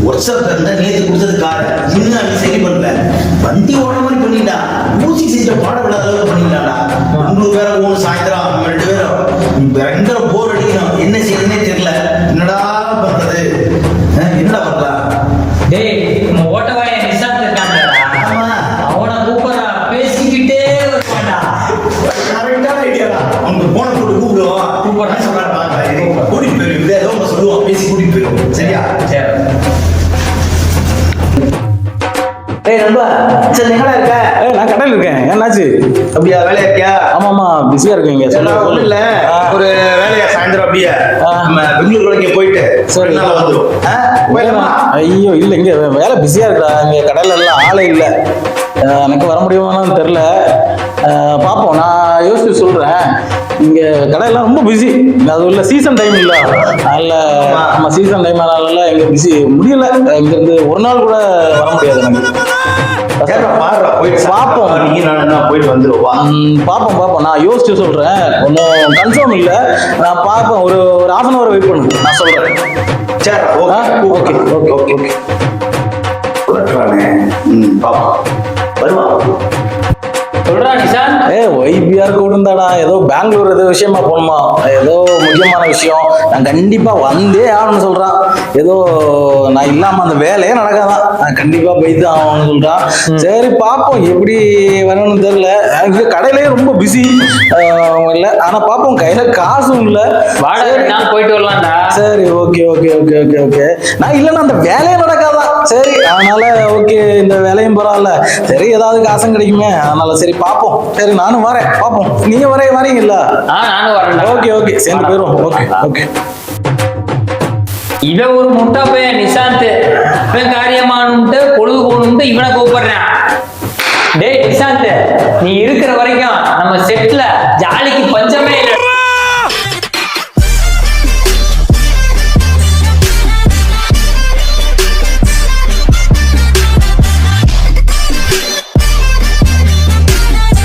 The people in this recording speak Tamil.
ஒர்க்ஷாப் இருந்தா நேற்று கொடுத்தது காரை இன்னும் அவன் சரி பண்ணல. வண்டி ஓட மாதிரி பண்ணிட்டா. மியூசிக் சிஸ்டம் பாட விடாத அளவுக்கு பண்ணிட்டாடா. 3 பேரை போகணும் சாயந்தரம், நம்ம 2 பேரும் பயங்கர போர் அடிக்கணும். என்ன செய்யணுன்னே தெரியல. என்னடா பண்றது? என்னடா பண்ணலாம்? டேய், நம்ம ஓட்டவாய நிசாந்த் இருக்காங்கடா. ஆமா, அவனை கூப்பிடுறா, பேசிக்கிட்டே வருவான்டா. கரெக்டான ஐடியாடா. அவனுக்கு போன போட்டு கூப்பிடுவோம். கூப்பிடுறேன் சொல்றாரு. கூட்டிட்டு போயிடும். ஏதோ ஒன்று சொல்லுவோம், பேசி கூட்டிட்டு போயிடும். சரியா? சரி. ஏய் நண்பா, சரி எங்கடா இருக்க? நான் கடையில் இருக்கேன். என்னாச்சு? அப்படியா, வேலையா இருக்கியா? ஆமாமா, பிஸியா இருக்கீங்க. ஒண்ணும் இல்ல, ஒரு வேலையா சாயந்தரம் அப்படியே நம்ம பெங்களூர் வரைக்கும் போயிட்டு சரி. ஒரு நாள் வந்துடும். போயிடலாமா? ஐயோ இல்ல, இங்க வேலை பிஸியா இருக்கா. இங்க கடையில எல்லாம் ஆளே இல்ல. எனக்கு வர முடியுமான்னு தெரியல. பார்ப்போம், நான் யோசிச்சு சொல்றேன். இங்க கடையெல்லாம் ரொம்ப பிஸி. அது உள்ள சீசன் டைம் இல்ல, அதனால நம்ம சீசன் டைம் அதனால இங்க பிஸி முடியல. இங்க இருந்து ஒரு நாள் கூட வர முடியாது எனக்கு. பாப்போம், நீ நான் போயிட்டு வந்துருவா. பாப்போம், நான் யோசிச்சு சொல்றேன். ஒன்றும் கன்ஃபார்ம் இல்ல. நான் பார்ப்பேன். ஒரு ½ அன் அவர் வெயிட் பண்ணு, நான் சொல்றேன். சரி, ஓகே ஓகே ஓகே ஓகே. பாப்போம், வருவான். சொல்றா நிசாந்த். ஒய்பிஆர் கூடுந்தாடா. ஏதோ பெங்களூர் ஏதோ விஷயமா போகணுமா, ஏதோ முக்கியமான விஷயம். நான் கண்டிப்பா வந்தே ஆகணும்னு சொல்றான். ஏதோ நான் இல்லாம அந்த வேலையே நடக்காதான். நான் கண்டிப்பா போய்த்து ஆகணும்னு சொல்றான். சரி பார்ப்போம், எப்படி வரணும்னு தெரியல. எனக்கு கடையிலேயே ரொம்ப பிஸி இல்ல. ஆனா பார்ப்போம், கையில காசும் இல்ல. வாடகை நாள் போயிட்டு வரலாம்டா. சரி, okay okay okay okay okay. நான் இல்லைன்னா அந்த வேலையே நடக்காதான். சரி, அதனால ஓகே, இந்த வேலையும் பரவாயில்ல. சரி, ஏதாவது காசும் கிடைக்குமே, அதனால சரி பார்ப்போம். சரி, நானும் வரேன், பார்ப்போம். நீங்க வரீங்கல்ல? நானும் வரேன். ஓகே ஓகே, சேர்ந்து போயிரும். Okay okay. இவன் ஒரு முட்டா பையன் நிசாந்த்.